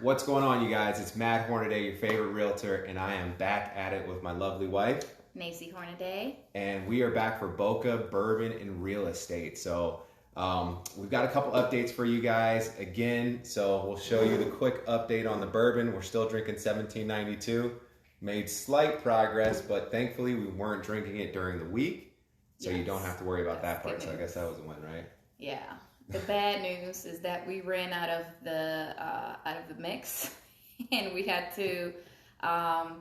What's going on, you guys? It's Matt Hornaday, your favorite realtor, and I am back at it with my lovely wife. Macy Hornaday. And we are back for Boca, Bourbon, and Real Estate. So we've got a couple updates for you guys again. So we'll show you the quick update on the bourbon. We're still drinking 1792. Made slight progress, but thankfully we weren't drinking it during the week. So you don't have to worry about that part. So I guess that was a win, right? Yeah. The bad news is that we ran out of the mix, and we had to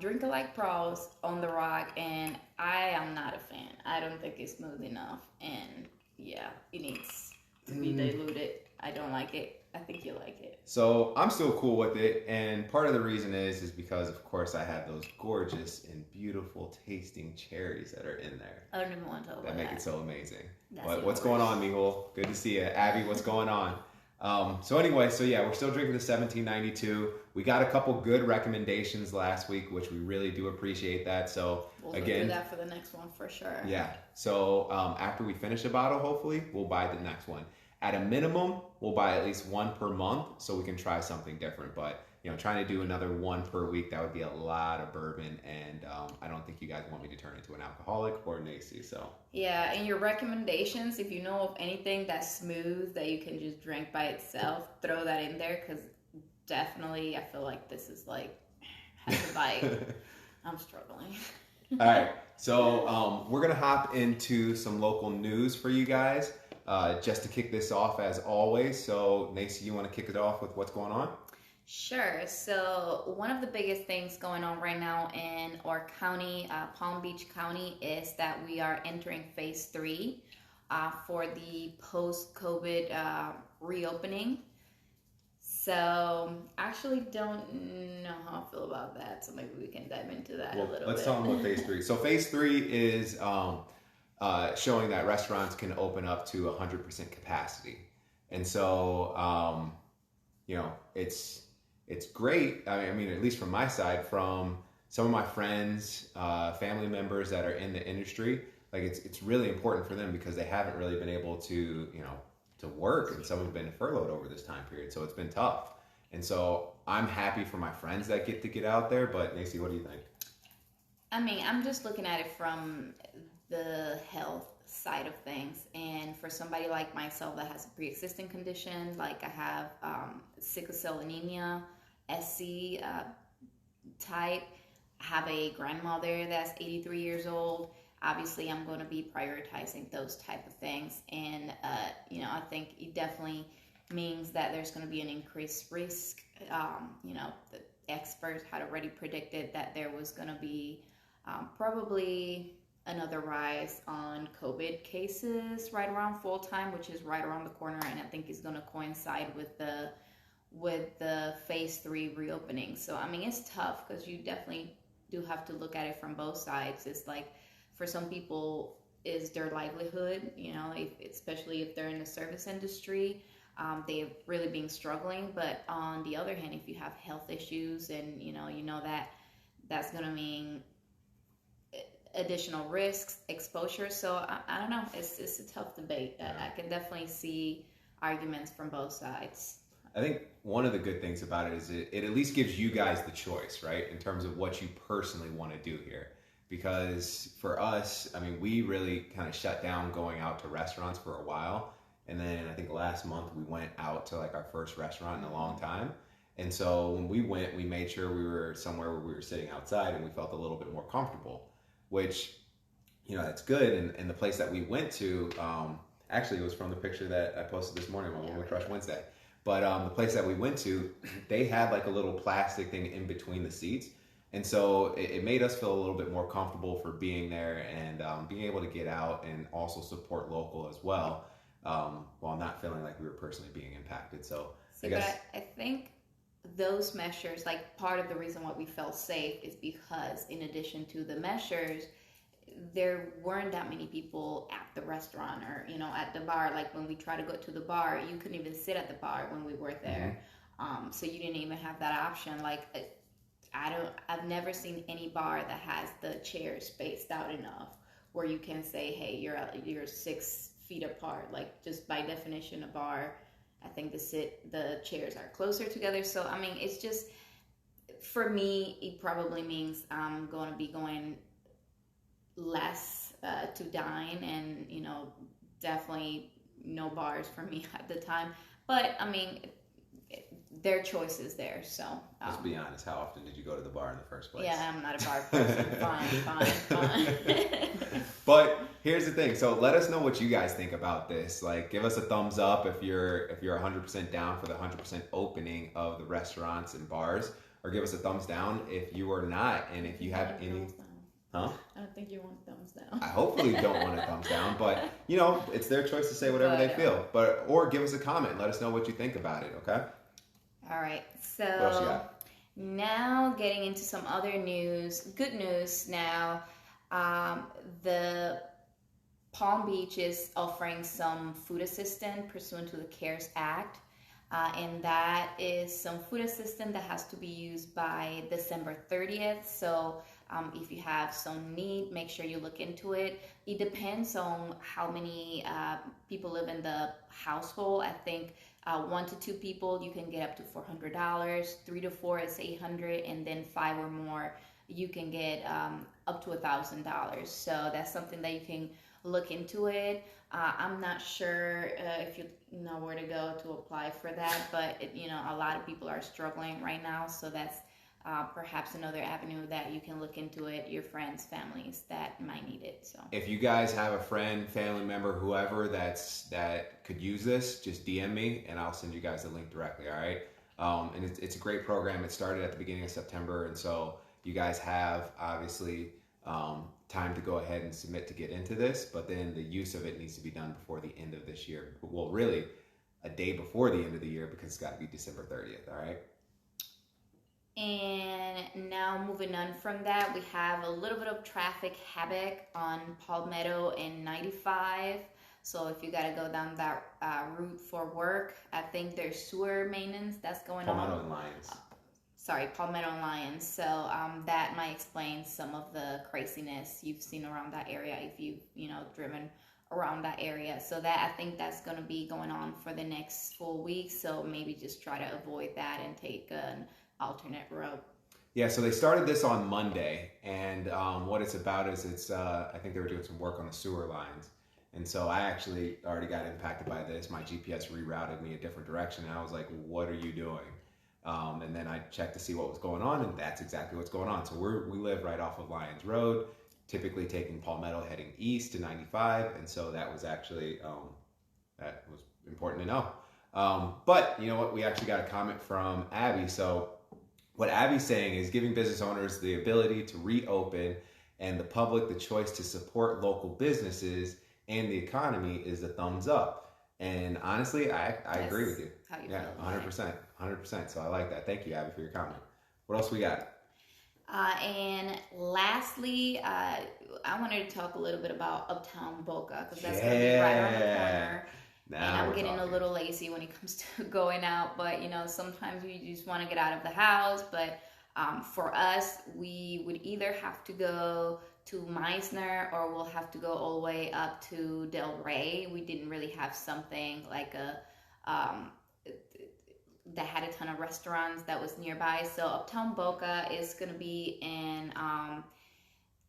drink a like pros on the rock, and I am not a fan. I don't think it's smooth enough, and yeah, it needs to be diluted. I don't like it. I think you like it. So I'm still cool with it, and part of the reason is because, of course, I have those gorgeous and beautiful tasting cherries that are in there. I don't even want to talk about that. That make it so amazing. That's But what's going on, Mihul? Good to see you. Abby, what's going on? So anyway, we're still drinking the 1792. We got a couple good recommendations last week, which we really do appreciate that. So we'll again, do that for the next one for sure. Yeah. So after we finish a bottle, hopefully, we'll buy the next one. At a minimum, we'll buy at least one per month so we can try something different. But trying to do another one per week, that would be a lot of bourbon, and I don't think you guys want me to turn into an alcoholic or Nacy. So yeah, and your recommendations, if you know of anything that's smooth that you can just drink by itself, throw that in there, because definitely I feel like this is like has a bite. I'm struggling. All right, so we're gonna hop into some local news for you guys. Just to kick this off, as always. So, Nacy, you want to kick it off with what's going on? Sure. So, one of the biggest things going on right now in our county, Palm Beach County, is that we are entering phase 3 for the post-COVID reopening. So, actually don't know how I feel about that. So, maybe we can dive into that a little bit. Let's talk about phase 3. So, phase 3 is showing that restaurants can open up to 100% capacity. And so, it's great. I mean, at least from my side, from some of my friends, family members that are in the industry, like it's really important for them because they haven't really been able to, to work, and some have been furloughed over this time period. So it's been tough. And so I'm happy for my friends that get out there. But Nacy, what do you think? I mean, I'm just looking at it from the health side of things, and for somebody like myself that has a pre-existing condition, like I have sickle cell anemia, SC type, I have a grandmother that's 83 years old. Obviously I'm going to be prioritizing those type of things, and I think it definitely means that there's going to be an increased risk. The experts had already predicted that there was going to be probably another rise on COVID cases right around fall time, which is right around the corner, and I think is going to coincide with the phase 3 reopening. So I mean, it's tough because you definitely do have to look at it from both sides. It's like, for some people, is their livelihood, especially if they're in the service industry, they've really been struggling. But on the other hand, if you have health issues, and that's going to mean additional risks, exposure. So I don't know. It's a tough debate. I can definitely see arguments from both sides. I think one of the good things about it is it at least gives you guys the choice, right, in terms of what you personally want to do here. Because for us, I mean, we really kind of shut down going out to restaurants for a while. And then I think last month we went out to like our first restaurant in a long time. And so when we went, we made sure we were somewhere where we were sitting outside and we felt a little bit more comfortable, which, that's good. And the place that we went to, actually it was from the picture that I posted this morning on Women Crush Wednesday. But the place that we went to, they had like a little plastic thing in between the seats. And so it made us feel a little bit more comfortable for being there, and being able to get out and also support local as well, while not feeling like we were personally being impacted. So But I think those measures, like part of the reason why we felt safe is because in addition to the measures, there weren't that many people at the restaurant or at the bar. Like when we try to go to the bar, you couldn't even sit at the bar when we were there. So you didn't even have that option. Like I've never seen any bar that has the chairs spaced out enough where you can say, hey, you're 6 feet apart. Like just by definition, a bar I think the chairs are closer together. So I mean, it's just, for me, it probably means I'm going to be going less to dine, and definitely no bars for me at the time. But I mean, their choice is there. So let's be honest. How often did you go to the bar in the first place? Yeah, I'm not a bar person. Fine. But here's the thing. So let us know what you guys think about this. Like, give us a thumbs up if you're 100% down for the 100% opening of the restaurants and bars, or give us a thumbs down if you are not, and if you have any. Huh? I don't think you want thumbs down. I hopefully don't want a thumbs down, but it's their choice to say whatever they feel. Or give us a comment. Let us know what you think about it. Okay. All right. What else you So got? now getting into some other news. Good news now. The Palm Beach is offering some food assistance pursuant to the CARES Act. And that is some food assistance that has to be used by December 30th. So if you have some need, make sure you look into it. It depends on how many people live in the household. I think 1 to 2 people, you can get up to $400. 3 to 4 is $800, and then 5 or more, you can get up to $1,000. So that's something that you can look into it. I'm not sure if you know where to go to apply for that, but a lot of people are struggling right now, so that's perhaps another avenue that you can look into it. Your friends, families that might need it. So if you guys have a friend, family member, whoever that could use this, just DM me and I'll send you guys the link directly. All right. And it's a great program. It started at the beginning of September, and so you guys have obviously time to go ahead and submit to get into this, but then the use of it needs to be done before the end of this year. Well, really a day before the end of the year, because it's got to be December 30th. All right. And now moving on from that, we have a little bit of traffic havoc on Palmetto and 95. So if you got to go down that route for work, I think there's sewer maintenance that's going on. Palmetto and Lions. Palmetto and Lions. So that might explain some of the craziness you've seen around that area if you've driven around that area. So that, I think that's going to be going on for the next 4 weeks. So maybe just try to avoid that and take an alternate route. Yeah, so they started this on Monday, and what it's about is it's I think they were doing some work on the sewer lines, and so I actually already got impacted by this. My GPS rerouted me a different direction, and I was like, what are you doing? And then I checked to see what was going on, and that's exactly what's going on. So we live right off of Lyons Road, typically taking Palmetto heading east to 95, and so that was actually that was important to know. But you know what? We actually got a comment from Abby. So what Abby's saying is giving business owners the ability to reopen and the public the choice to support local businesses and the economy is a thumbs up. And honestly, I agree with you. How you yeah, feel, 100%. So I like that. Thank you, Abby, for your comment. What else we got? And lastly, I wanted to talk a little bit about Uptown Boca, because that's going to be right around the corner. Now and I'm we're getting talking. a little lazy when it comes to going out, but sometimes you just want to get out of the house. But for us, we would either have to go to Meisner or we'll have to go all the way up to Del Rey. We didn't really have something like that had a ton of restaurants that was nearby. So Uptown Boca is going to be in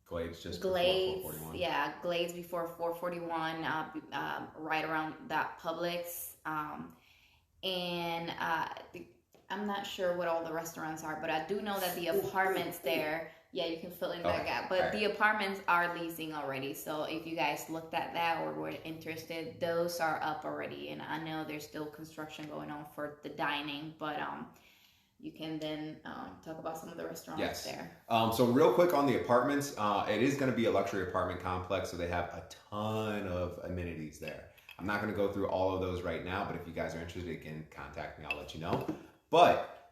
Glades just Glades, before 441. yeah, Glades before 441, right around that Publix. And I'm not sure what all the restaurants are, but I do know that the apartments there, yeah, you can fill in that gap. But the apartments are leasing already. So if you guys looked at that or were interested, those are up already. And I know there's still construction going on for the dining, but you can then talk about some of the restaurants there. So real quick on the apartments, it is going to be a luxury apartment complex, so they have a ton of amenities there. I'm not going to go through all of those right now, but if you guys are interested, again, contact me. I'll let you know. But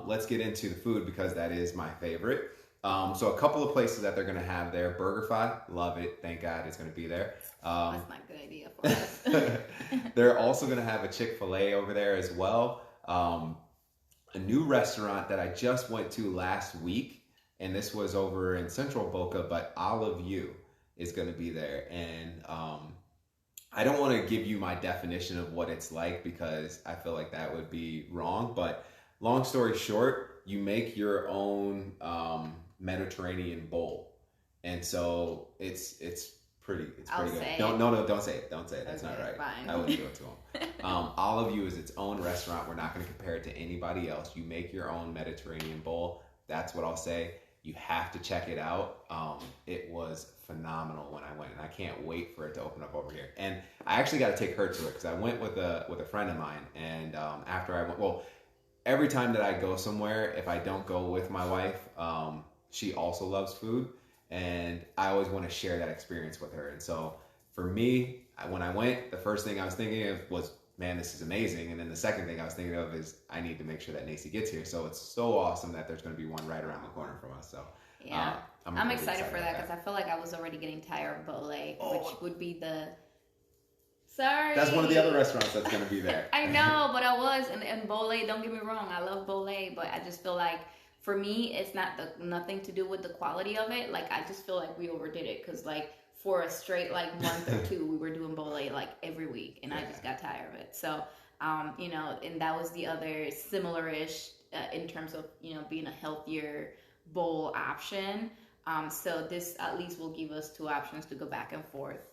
let's get into the food, because that is my favorite. So a couple of places that they're going to have there. BurgerFi, love it. Thank God it's going to be there. That's not a good idea for us. They're also going to have a Chick-fil-A over there as well. A new restaurant that I just went to last week, and this was over in Central Boca, but Olive U is going to be there. And I don't want to give you my definition of what it's like because I feel like that would be wrong. But long story short, you make your own Mediterranean bowl, and so it's pretty I'll good. say Don't it. no, don't say it. Don't say it. That's not Okay, right. fine. I wouldn't do it to them. Olive You is its own restaurant. We're not going to compare it to anybody else. You make your own Mediterranean bowl. That's what I'll say. You have to check it out. It was phenomenal when I went, and I can't wait for it to open up over here. And I actually got to take her to it because I went with a friend of mine, and after I went, well, every time that I go somewhere, if I don't go with my wife, she also loves food, and I always want to share that experience with her. And so for me, when I went, the first thing I was thinking of was, man, this is amazing. And then the second thing I was thinking of is I need to make sure that Nacy gets here. So it's so awesome that there's going to be one right around the corner from us. So Yeah. I'm really excited for that because I feel like I was already getting tired of Bole, which would be the. Sorry. That's one of the other restaurants that's going to be there. I know, but I was, and Bole, don't get me wrong, I love Bole, but I just feel like for me, it's nothing to do with the quality of it. Like, I just feel like we overdid it because, like, for a straight, like, month or two, we were doing Bole, like, every week, and I just got tired of it. So, you know, and that was the other similar-ish in terms of, you know, being a healthier bowl option. So this at least will give us two options to go back and forth.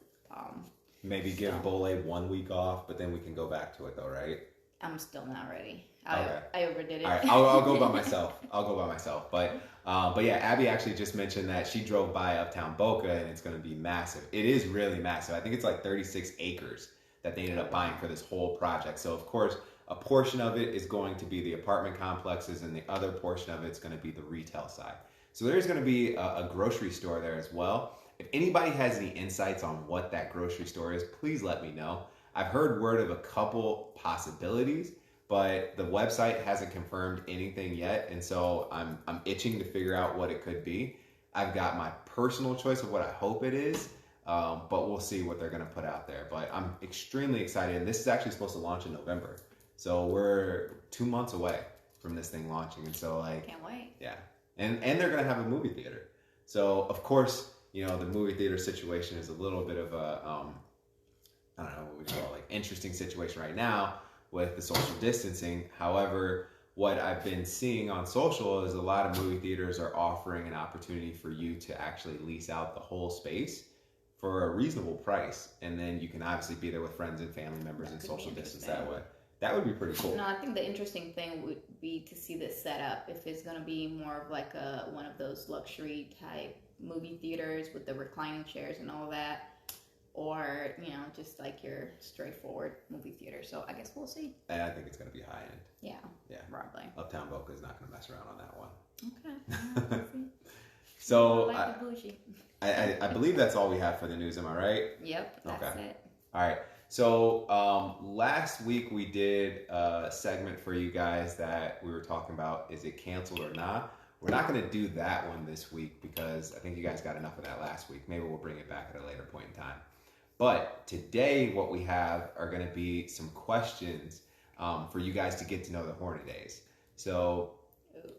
Maybe give Bole 1 week off, but then we can go back to it, though, right? I'm still not ready. Okay. I overdid it. All right, I'll go by myself. But yeah, Abby actually just mentioned that she drove by Uptown Boca, and it's going to be massive. It is really massive. I think it's like 36 acres that they ended up buying for this whole project. So of course, a portion of it is going to be the apartment complexes, and the other portion of it is going to be the retail side. So there's going to be a grocery store there as well. If anybody has any insights on what that grocery store is, please let me know. I've heard word of a couple possibilities, but the website hasn't confirmed anything yet, and so I'm itching to figure out what it could be. I've got my personal choice of what I hope it is, but we'll see what they're going to put out there. But I'm extremely excited, and this is actually supposed to launch in November, so we're 2 months away from this thing launching, and so like, can't wait. Yeah, and they're going to have a movie theater, so of course, you know, the movie theater situation is a little bit of a I don't know what we call it, like interesting situation right now with the social distancing. However, what I've been seeing on social is a lot of movie theaters are offering an opportunity for you to actually lease out the whole space for a reasonable price, and then you can obviously be there with friends and family members and social distance that way. That would be pretty cool. No, I think the interesting thing would be to see this set up, if it's going to be more of like one of those luxury type movie theaters with the reclining chairs and all that, or, you know, just like your straightforward movie theater. So I guess we'll see. And I think it's going to be high end. Yeah, probably. Uptown Boca is not going to mess around on that one. Okay. So I like the bougie. I believe that's all we have for the news. Am I right? Yep, that's it. All right. So last week we did a segment for you guys that we were talking about, is it canceled or not? We're not going to do that one this week because I think you guys got enough of that last week. Maybe we'll bring it back at a later point in time. But today what we have are going to be some questions for you guys to get to know the Hornadays. So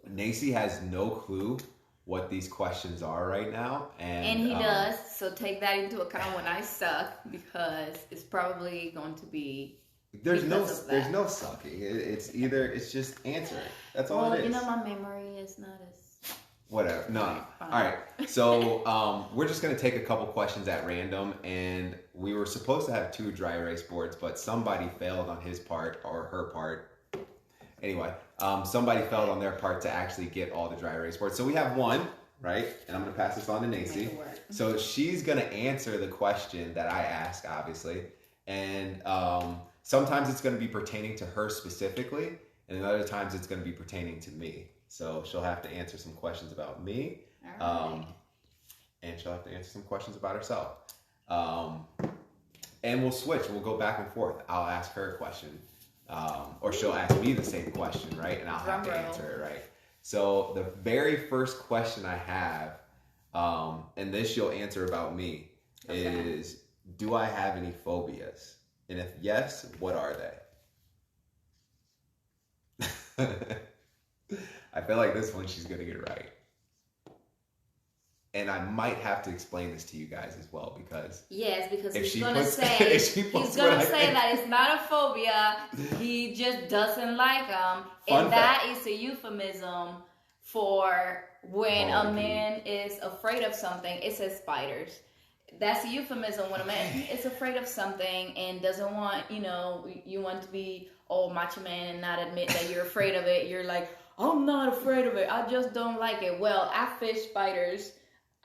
Nacy has no clue what these questions are right now. And he does, so take that into account when I suck, because it's probably going to be there's no sucking. It's just answering. That's all it is. You know, my memory is not as whatever. No. All right. So we're just gonna take a couple questions at random, and we were supposed to have 2 dry erase boards, but somebody failed on his part or her part. Anyway, somebody failed on their part to actually get all the dry erase boards. So we have 1, right? And I'm gonna pass this on to Nacy. So she's gonna answer the question that I ask, obviously, and sometimes it's going to be pertaining to her specifically, and then other times it's going to be pertaining to me. So she'll have to answer some questions about me, and she'll have to answer some questions about herself. And we'll switch. We'll go back and forth. I'll ask her a question, or she'll ask me the same question, right? And I'll have to answer it, right? So the very first question I have, and this you'll answer about me, is, do I have any phobias? And if yes, what are they? I feel like this one she's going to get right. and I might have to explain this to you guys as well because yes, because if he's she gonna puts- say if she puts he's gonna what I say think- that it's not a phobia. He just doesn't like them, Fun and that is a euphemism for when a man is afraid of something. It says spiders. That's a euphemism when a man is afraid of something and doesn't want, you want to be macho man and not admit that you're afraid of it. You're like, I'm not afraid of it. I just don't like it. Well, I fished spiders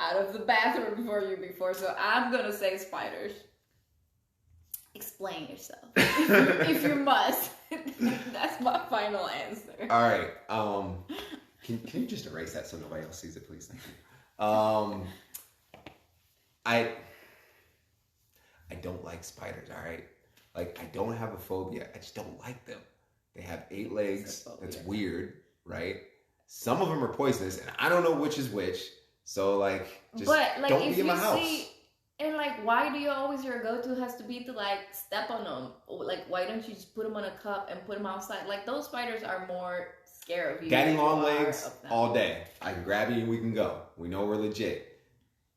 out of the bathroom for you before, so I'm gonna say spiders. Explain yourself if you must. That's my final answer. All right. Can you just erase that so nobody else sees it, please? Thank you. I don't like spiders. All right. Like I don't have a phobia. I just don't like them. They have 8 legs. That's weird, right? Some of them are poisonous, and I don't know which is which. So just don't be in my house. And why do you always your go-to has to be to step on them? Why don't you just put them on a cup and put them outside? Those spiders are more scared of you. Daddy long legs all day. I can grab you and we can go. We know we're legit.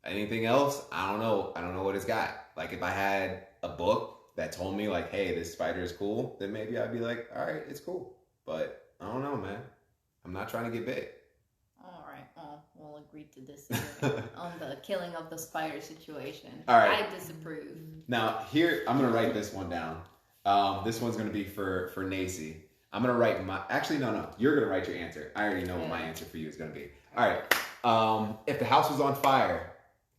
Anything else? I don't know. I don't know what it's got. If I had a book that told me hey, this spider is cool, then maybe I'd be like, all right, it's cool. But I don't know, man. I'm not trying to get bit. All right. Well, we'll agree to disagree on the killing of the spider situation. All right. I disapprove. Now, here, I'm going to write this one down. This one's going to be for Nacy. I'm going to write my... Actually, no. You're going to write your answer. I already know what my answer for you is going to be. All right. If the house was on fire,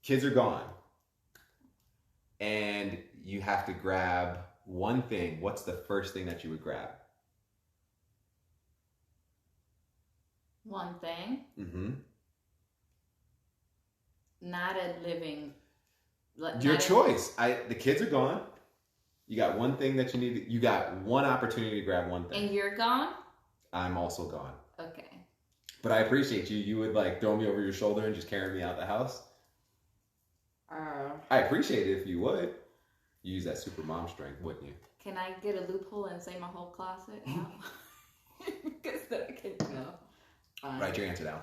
kids are gone, and you have to grab one thing, what's the first thing that you would grab? One thing. Mm-hmm. Not a living. Your choice. The kids are gone. You got one thing that you need. You got one opportunity to grab one thing. And you're gone? I'm also gone. Okay. But I appreciate you. You would throw me over your shoulder and just carry me out the house. I appreciate it if you would. You use that super mom strength, wouldn't you? Can I get a loophole and say my whole closet? No. Because then I can Write your answer down.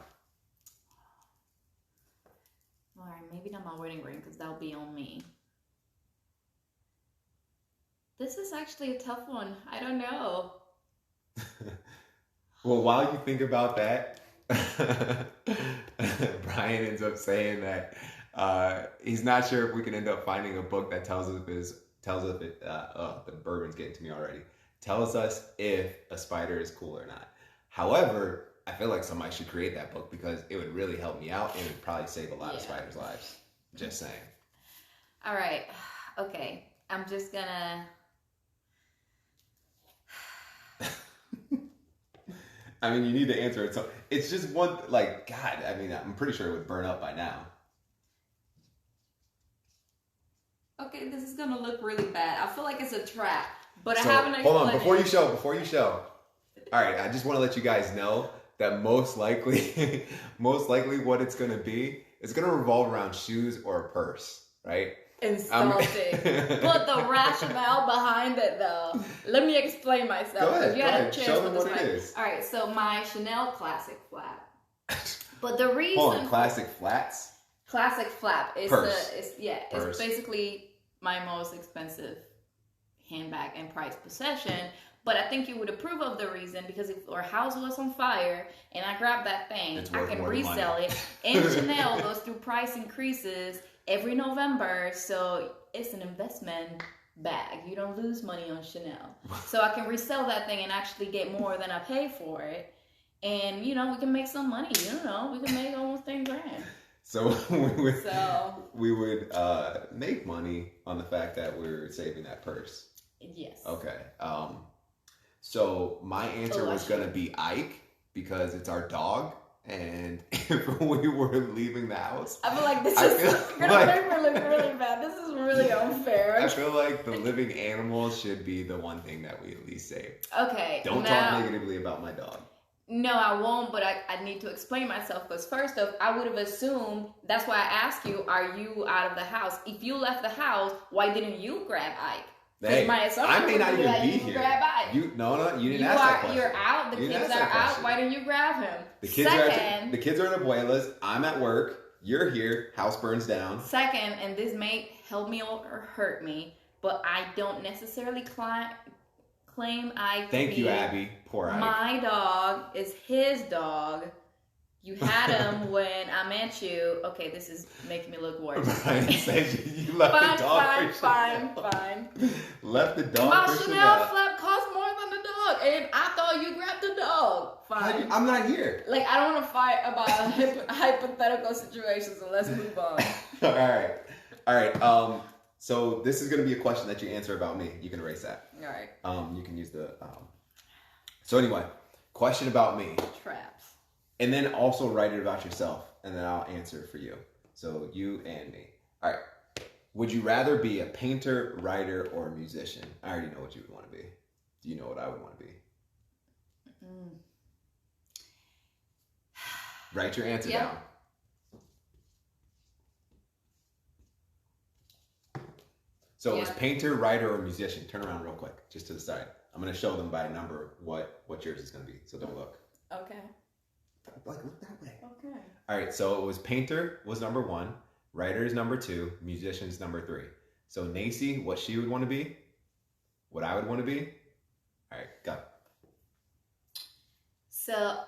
All right, maybe not my wedding ring because that'll be on me. This is actually a tough one. I don't know. Well, while you think about that, Brian ends up saying that he's not sure if we can end up finding a book that tells us the bourbon's getting to me already. Tells us if a spider is cool or not. However, I feel like somebody should create that book because it would really help me out and it would probably save a lot of spiders' lives. Just saying. All right. Okay. I'm just gonna... I mean, you need to answer it. So it's just one, God, I mean, I'm pretty sure it would burn up by now. Okay, this is going to look really bad. I feel like it's a trap, but I haven't explained. Hold on, before you show. All right, I just want to let you guys know that most likely what it's going to be, it's going to revolve around shoes or a purse, right? Insulting. But the rationale behind it, though. Let me explain myself. Go ahead. Show them what it is. All right, so my Chanel classic flap. But the reason... Hold on, classic flats? Classic flap. Purse. It's basically my most expensive handbag and prized possession. But I think you would approve of the reason because if our house was on fire and I grab that thing, I can resell it. And Chanel goes through price increases every November, so it's an investment bag. You don't lose money on Chanel. So I can resell that thing and actually get more than I pay for it. And, we can make some money. We can make almost 10 grand. So we would make money on the fact that we're saving that purse. Yes. Okay. So my answer was going to be Ike because it's our dog. And if we were leaving the house, I feel like this is going to make me look really bad. This is really unfair. I feel like the living animal should be the one thing that we at least save. Okay. Don't talk negatively about my dog. No, I won't, but I need to explain myself because first off, I would have assumed, that's why I asked you, are you out of the house? If you left the house, why didn't you grab Ike? Hey, I may not even be here. Grab Ike. You didn't ask that question. You're out. The kids are out. Why didn't you grab him? The kids are at Abuela's. I'm at work. You're here. House burns down. Second, and this may help me or hurt me, but I don't necessarily claim I. Thank you, Abby. Poor Ike. My dog is his dog. You had him when I met you. Okay, this is making me look worse. Brian said you left the dog. Fine. Left the dog. My Chanel flap cost more than the dog, and I thought you grabbed the dog. Fine. I'm not here. Like, I don't want to fight about hypothetical situations, so let's move on. All right. So this is going to be a question that you answer about me. You can erase that. All right. You can use the. So anyway, question about me. Traps. And then also write it about yourself, and then I'll answer it for you. So you and me. All right. Would you rather be a painter, writer, or a musician? I already know what you would want to be. Do you know what I would want to be? Write your answer down. So it was painter, writer, or musician. Turn around real quick, just to the side. I'm going to show them by number what yours is going to be. So don't look. Okay. Like, look that way. Okay. All right, so it was painter was number 1, writer is number 2, musician's number 3. So Nacy, what she would want to be, what I would want to be. All right, go. So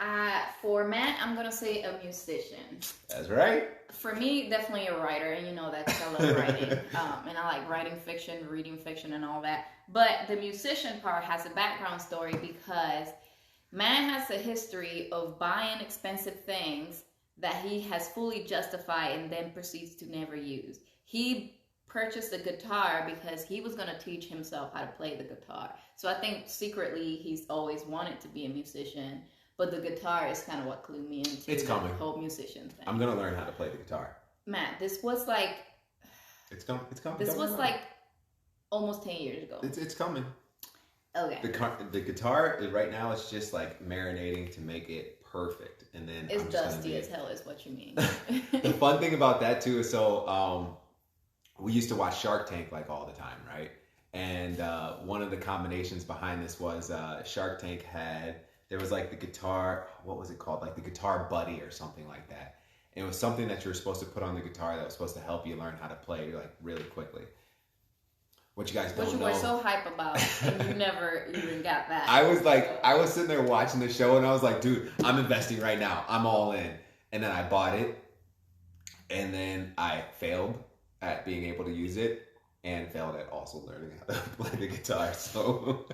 for Matt, I'm gonna say a musician. That's right. For me, definitely a writer, and you know that because I love writing, and I like writing fiction, reading fiction, and all that. But the musician part has a background story because Matt has a history of buying expensive things that he has fully justified and then proceeds to never use. He purchased a guitar because he was going to teach himself how to play the guitar. So I think secretly he's always wanted to be a musician, but the guitar is kind of what clued me into the whole musician thing. I'm going to learn how to play the guitar. Matt, this was like... It's coming. This was like almost 10 years ago. It's coming. Okay. The guitar right now is just like marinating to make it perfect, and then it's dusty as hell, is what you mean. The fun thing about that too is we used to watch Shark Tank like all the time, right? And one of the combinations behind this was Shark Tank there was like the guitar, what was it called? Like the guitar buddy or something like that. And it was something that you were supposed to put on the guitar that was supposed to help you learn how to play like really quickly. What you guys don't know. What you were so hype about, and you never even got that. I was sitting there watching the show, and I was like, dude, I'm investing right now. I'm all in. And then I bought it, and then I failed at being able to use it, and failed at also learning how to play the guitar. So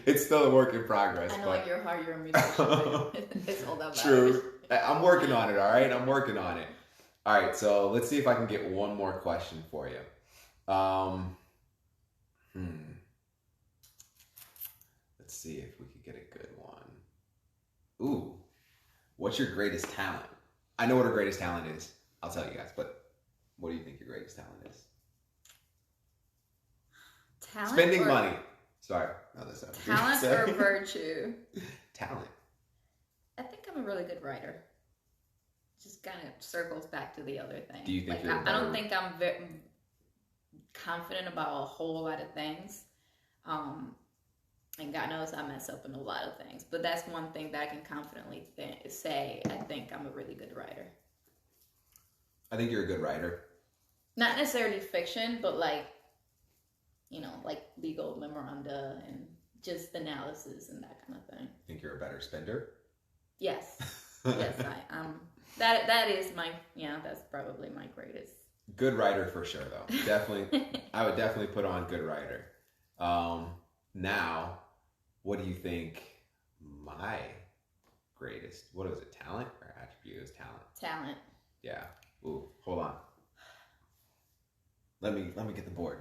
it's still a work in progress. I know in your heart you're a musician. It's all that matters. True. I'm working on it, all right? I'm working on it. All right, so let's see if I can get one more question for you. Let's see if we could get a good one. Ooh, what's your greatest talent? I know what her greatest talent is. I'll tell you guys, but what do you think your greatest talent is? Talent? Spending money. Sorry. No, that's not talent or virtue? Talent. I think I'm a really good writer. Just kind of circles back to the other thing. Do you think I don't think I'm very confident about a whole lot of things. And God knows I mess up in a lot of things. But that's one thing that I can confidently say. I think I'm a really good writer. I think you're a good writer. Not necessarily fiction, but like legal memoranda and just analysis and that kind of thing. Think you're a better spender? Yes. Yes, I am. That is that's probably my greatest. Good writer for sure, though. Definitely, I would definitely put on good writer. Now, what do you think my greatest, what is it, talent or attribute is talent? Talent. Yeah. Ooh, hold on. Let me get the board.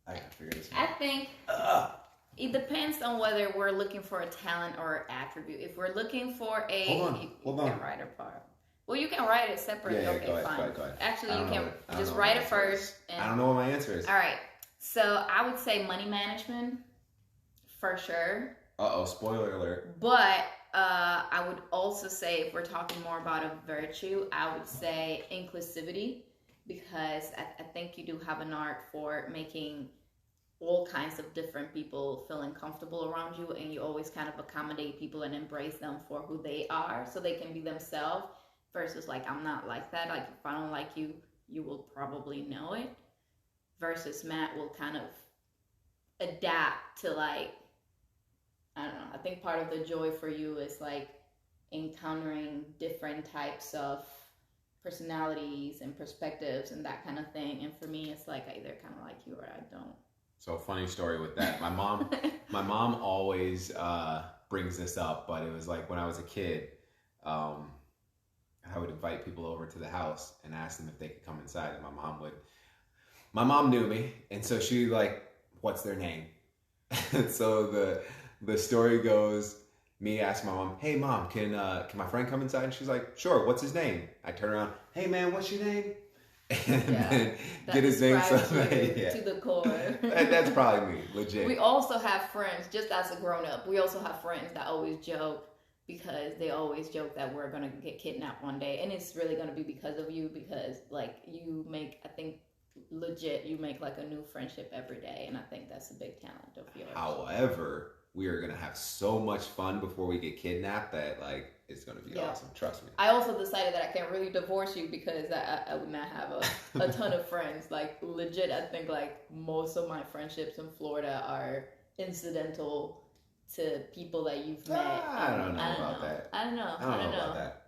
I gotta figure this out. I think it depends on whether we're looking for a talent or attribute. If we're looking for hold on. Write a part. Well, you can write it separately. Yeah, okay, go ahead, fine. Go ahead. Actually, you can just write it first. I don't know what my answer is. All right. So I would say money management for sure. Uh-oh, spoiler alert. But I would also say, if we're talking more about a virtue, I would say inclusivity, because I think you do have an art for making all kinds of different people feeling comfortable around you, and you always kind of accommodate people and embrace them for who they are so they can be themselves. versus like I'm not like that. Like if I don't like you, you will probably know it. Versus Matt will kind of adapt to like, I don't know. I think part of the joy for you is like encountering different types of personalities and perspectives and that kind of thing. And for me, it's like I either kind of like you or I don't. So funny story with that. My mom always brings this up, but it was like when I was a kid, I would invite people over to the house and ask them if they could come inside, and my mom knew me, and so she like, what's their name? And so the story goes, me asking my mom, hey mom, can my friend come inside? And she's like, sure, what's his name? I turn around, hey man, what's your name? And then get his name to the core. That's probably me, legit. We also have friends, just as a grown-up, we also have friends that always joke, because they always joke that we're going to get kidnapped one day, and it's really going to be because of you, because like you make, I think legit, you make like a new friendship every day, and I think that's a big talent of yours. However, we are going to have so much fun before we get kidnapped that like it's going to be awesome. Trust me. I also decided that I can't really divorce you because I would not have a ton of friends. Like legit, I think like most of my friendships in Florida are incidental to people that you've met. I don't know about that. I don't know about that.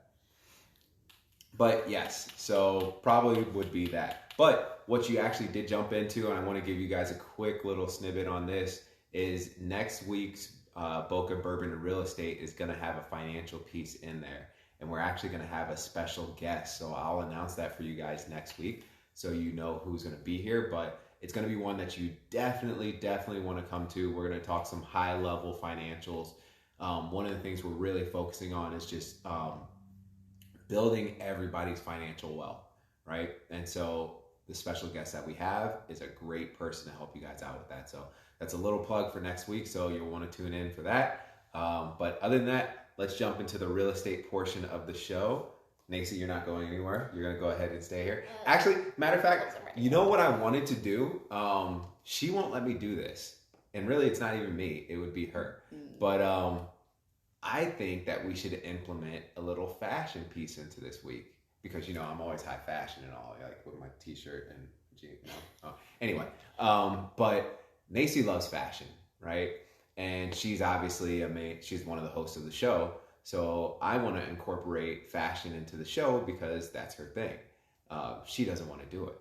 But yes, so probably would be that. But what you actually did jump into, and I want to give you guys a quick little snippet on this, is next week's Boca Bourbon Real Estate is going to have a financial piece in there. And we're actually going to have a special guest. So I'll announce that for you guys next week so you know who's going to be here. But it's going to be one that you definitely want to come to. We're going to talk some high-level financials. One of the things we're really focusing on is just building everybody's financial wealth, right? And so the special guest that we have is a great person to help you guys out with that. So that's a little plug for next week, so you'll want to tune in for that. But other than that, let's jump into the real estate portion of the show. Nacy, you're not going anywhere. You're going to go ahead and stay here. Actually, matter of fact, you know what I wanted to do? She won't let me do this. And really, it's not even me. It would be her. But I think that we should implement a little fashion piece into this week. Because, you know, I'm always high fashion and all, like with my t-shirt and jeans. Anyway, but Nacy loves fashion, right? And she's obviously she's one of the hosts of the show. So I want to incorporate fashion into the show because that's her thing. She doesn't want to do it.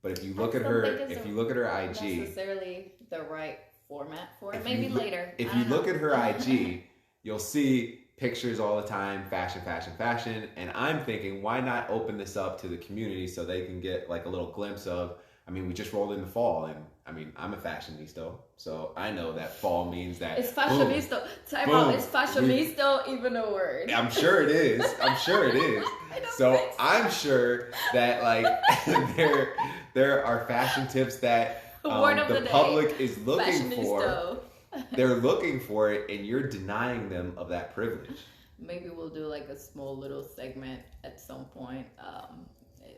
But if you look at her, IG, necessarily the right format for it. Maybe later. If you look at her IG, you'll see pictures all the time, fashion. And I'm thinking, why not open this up to the community so they can get like a little glimpse of, I mean, we just rolled into fall, and I mean, I'm a fashionista, so I know that fall means that it's fashionista. Time out. Is fashionista even a word? I'm sure it is. So I'm sure that like there are fashion tips that the public is looking for. They're looking for it, and you're denying them of that privilege. Maybe we'll do like a small little segment at some point.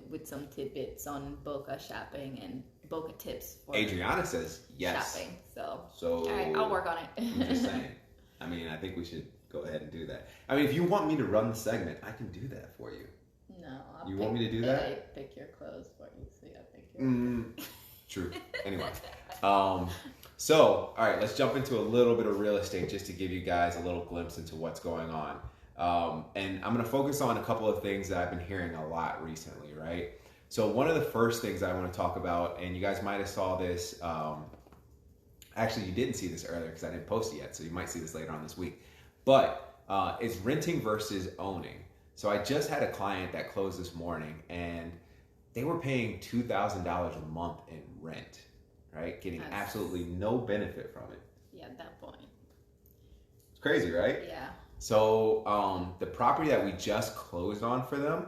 With some tidbits on Boca shopping and Boca tips for Adriana says yes. Shopping. So all right, I'll work on it. I'm just saying. I mean, I think we should go ahead and do that. I mean, if you want me to run the segment, I can do that for you. No. You want me to do that? I pick your clothes for you, so I pick your True. Anyway. So, all right, let's jump into a little bit of real estate just to give you guys a little glimpse into what's going on. And I'm going to focus on a couple of things that I've been hearing a lot recently, right? So one of the first things I want to talk about, and you guys might have saw this, actually you didn't see this earlier because I didn't post it yet, so you might see this later on this week, but it's renting versus owning. So I just had a client that closed this morning, and they were paying $2,000 a month in rent, right? Getting absolutely no benefit from it. Yeah, at that point. It's crazy, right? Yeah. So the property that we just closed on for them,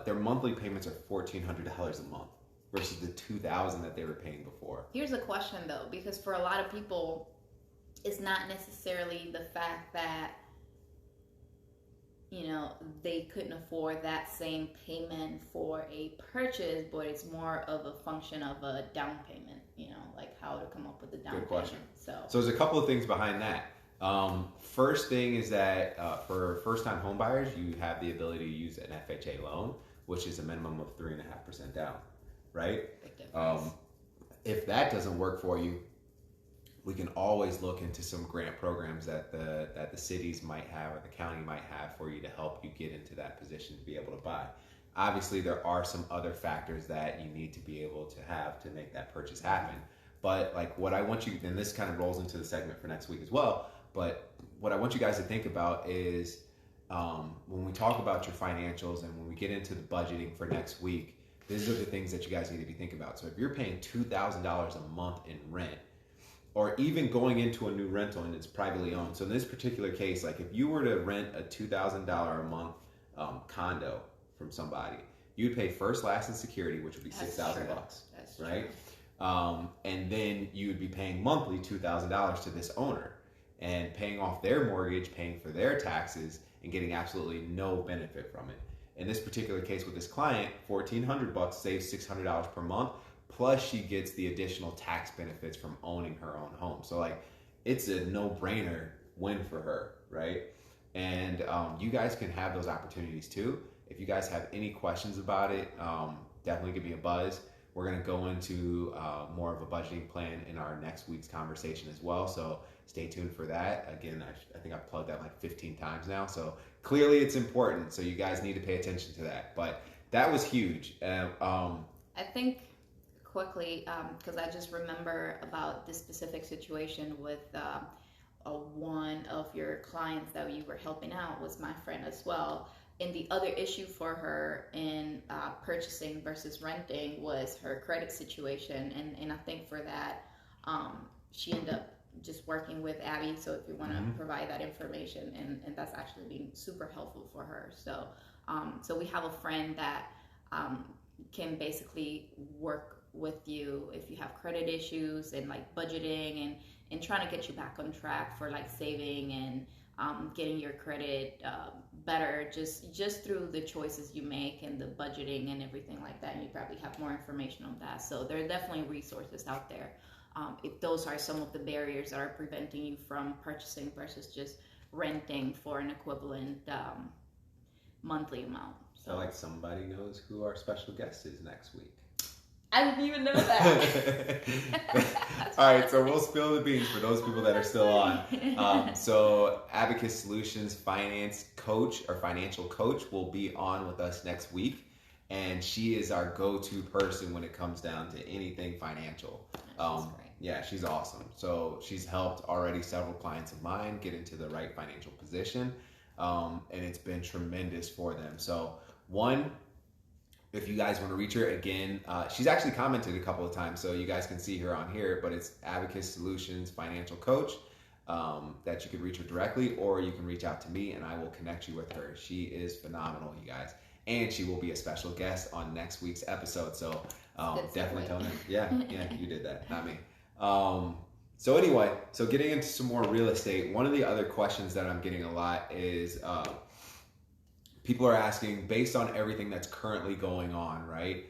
their monthly payments are $1,400 a month versus the $2,000 that they were paying before. Here's a question though, because for a lot of people, it's not necessarily the fact that, you know, they couldn't afford that same payment for a purchase, but it's more of a function of a down payment, you know, like how to come up with the down payment. Good question. So there's a couple of things behind that. First thing is that for first-time home buyers, you have the ability to use an FHA loan, which is a minimum of 3.5% down, right? If that doesn't work for you, we can always look into some grant programs that the cities might have or the county might have for you to help you get into that position to be able to buy. Obviously, there are some other factors that you need to be able to have to make that purchase happen. But like what I want you, and this kind of rolls into the segment for next week as well, but what I want you guys to think about is when we talk about your financials and when we get into the budgeting for next week, these are the things that you guys need to be thinking about. So if you're paying $2,000 a month in rent, or even going into a new rental and it's privately owned. So in this particular case, like if you were to rent a $2,000 a month condo from somebody, you'd pay first, last, and security, which would be $6,000, right? And then you would be paying monthly $2,000 to this owner and paying off their mortgage, paying for their taxes, and getting absolutely no benefit from it. In this particular case with this client, $1,400 saves $600 per month. Plus she gets the additional tax benefits from owning her own home. So like, it's a no-brainer win for her, right? And you guys can have those opportunities too. If you guys have any questions about it, definitely give me a buzz. We're gonna go into more of a budgeting plan in our next week's conversation as well. So stay tuned for that. Again, I think I've plugged that like 15 times now. So clearly it's important. So you guys need to pay attention to that. But that was huge. I think quickly, because I just remember about this specific situation with one of your clients that you were helping out was my friend as well. And the other issue for her in purchasing versus renting was her credit situation. And I think for that, she ended up just working with Abby. So if you want to provide that information, and that's actually been super helpful for her. So, so we have a friend that can basically work with you if you have credit issues and like budgeting and trying to get you back on track for like saving and getting your credit better just through the choices you make and the budgeting and everything like that. And you probably have more information on that. So there are definitely resources out there. If those are some of the barriers that are preventing you from purchasing versus just renting for an equivalent monthly amount. So like somebody knows who our special guest is next week. I didn't even know that. All right, so we'll spill the beans for those people that are still on. So Abacus Solutions finance coach or financial coach will be on with us next week. And she is our go-to person when it comes down to anything financial. Yeah, she's awesome. So she's helped already several clients of mine get into the right financial position. And it's been tremendous for them. So one, if you guys want to reach her again, she's actually commented a couple of times, so you guys can see her on here, but it's Abacus Solutions Financial Coach that you can reach her directly, or you can reach out to me and I will connect you with her. She is phenomenal, you guys. And she will be a special guest on next week's episode. So definitely tell them. Yeah, you did that, not me. So anyway, so getting into some more real estate, one of the other questions that I'm getting a lot is people are asking, based on everything that's currently going on, right?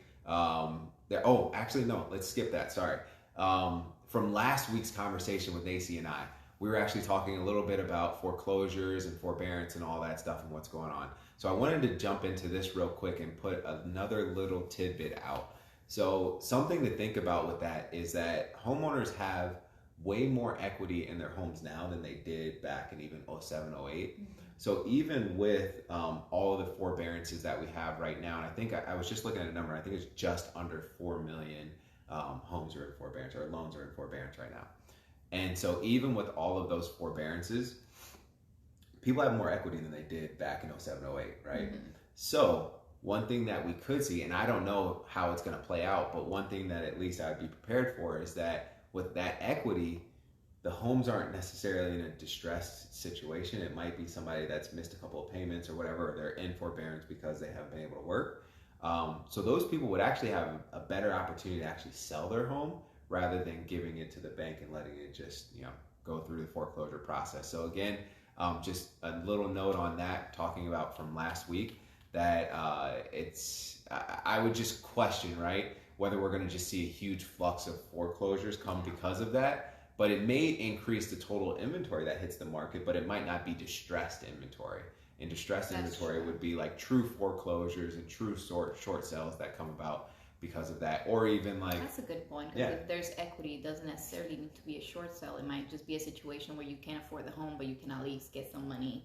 Actually, no, let's skip that. Sorry. From last week's conversation with Nacy and I, we were actually talking a little bit about foreclosures and forbearance and all that stuff and what's going on. So I wanted to jump into this real quick and put another little tidbit out. So something to think about with that is that homeowners have way more equity in their homes now than they did back in even 07, 08. So even with all of the forbearances that we have right now, and I think I was just looking at a number, I think it's just under 4 million homes are in forbearance or loans are in forbearance right now. And so even with all of those forbearances, people have more equity than they did back in 07, 08, right? So one thing that we could see, and I don't know how it's going to play out, but one thing that at least I would be prepared for is that with that equity, the homes aren't necessarily in a distressed situation. It might be somebody that's missed a couple of payments or whatever, or they're in forbearance because they haven't been able to work. So those people would actually have a better opportunity to actually sell their home rather than giving it to the bank and letting it just, go through the foreclosure process. So again, just a little note on that, talking about from last week, that I would just question, right, whether we're going to just see a huge flux of foreclosures come because of that. but it may increase the total inventory that hits the market, but it might not be distressed inventory. And distressed inventory would be like true foreclosures and true short sales that come about because of that, or even like that's a good point. Because if there's equity, it doesn't necessarily need to be a short sale. It might just be a situation where you can't afford the home, but you can at least get some money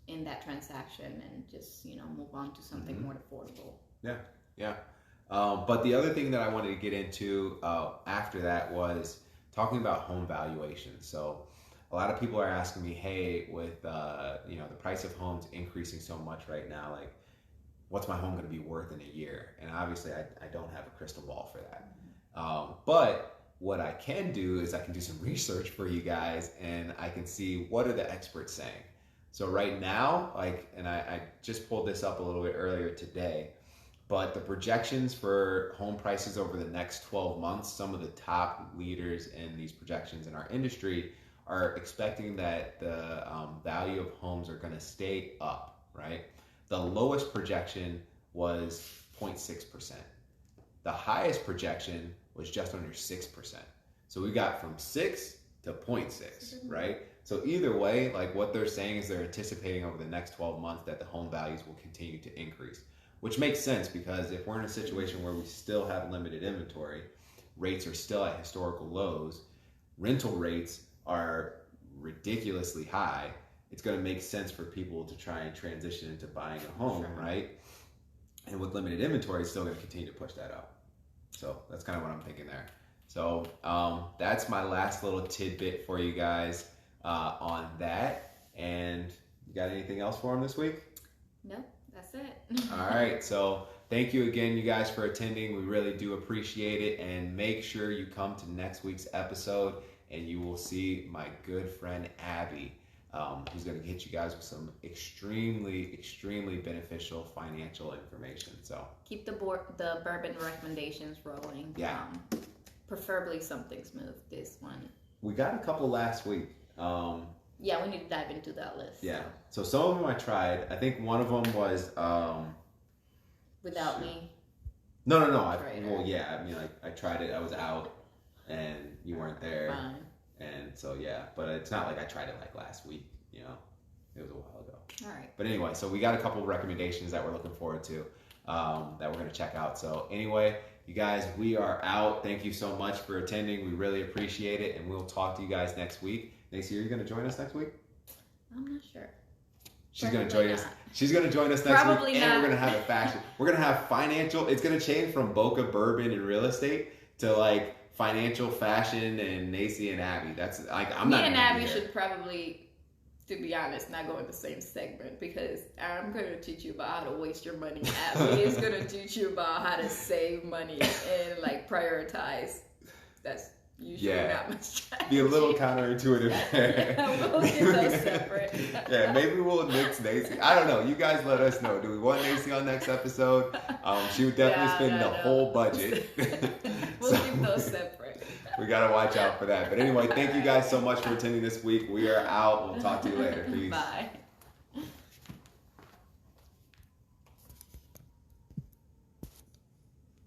in that transaction and just move on to something more affordable. Yeah. But the other thing that I wanted to get into after that was talking about home valuations. So a lot of people are asking me, hey, with the price of homes increasing so much right now, like, what's my home going to be worth in a year? And obviously, I don't have a crystal ball for that. But what I can do is I can do some research for you guys, and I can see what are the experts saying. So right now, and I just pulled this up a little bit earlier today, but the projections for home prices over the next 12 months, some of the top leaders in these projections in our industry are expecting that the value of homes are going to stay up, right? The lowest projection was 0.6%. The highest projection was just under 6%. So we got from 6 to 0.6, right? So either way, like what they're saying is they're anticipating over the next 12 months that the home values will continue to increase, which makes sense because if we're in a situation where we still have limited inventory, rates are still at historical lows, rental rates are ridiculously high, it's going to make sense for people to try and transition into buying a home, right? And with limited inventory, it's still going to continue to push that up. So that's kind of what I'm thinking there. So that's my last little tidbit for you guys on that. And you got anything else for them this week? Nope, that's it. All right. So thank you again, you guys, for attending. We really do appreciate it. And make sure you come to next week's episode and you will see my good friend Abby, who's going to hit you guys with some extremely, extremely beneficial financial information. So keep the bourbon recommendations rolling. Yeah. Preferably something smooth. This one. We got a couple last week. Yeah, we need to dive into that list. Yeah. So some of them I tried. I think one of them was Without Me. No. I tried it. I was out, and you weren't there. Fine. And so but it's not like I tried it like last week. It was a while ago. All right. But anyway, so we got a couple of recommendations that we're looking forward to that we're going to check out. So anyway, you guys, we are out. Thank you so much for attending. We really appreciate it, and we'll talk to you guys next week. Nacy, are you going to join us next week? I'm not sure. She's going to join us. She's going to join us next Probably week, not. and we're going to have a fashion. We're going to have financial. It's going to change from Boca, Bourbon, and real estate to like financial, fashion, and Nacy and Abby. That's like I'm not. Me and Abby should probably, to be honest, not go in the same segment because I'm going to teach you about how to waste your money. Abby is going to teach you about how to save money and like prioritize. That's usually not my strategy. Be a little counterintuitive there. We'll keep those separate. Yeah, maybe we'll nix Nacy. I don't know. You guys let us know. Do we want Nacy on next episode? She would definitely spend the whole budget. We'll keep those separate. We got to watch out for that. But anyway, thank you guys so much for attending this week. We are out. We'll talk to you later. Peace. Bye.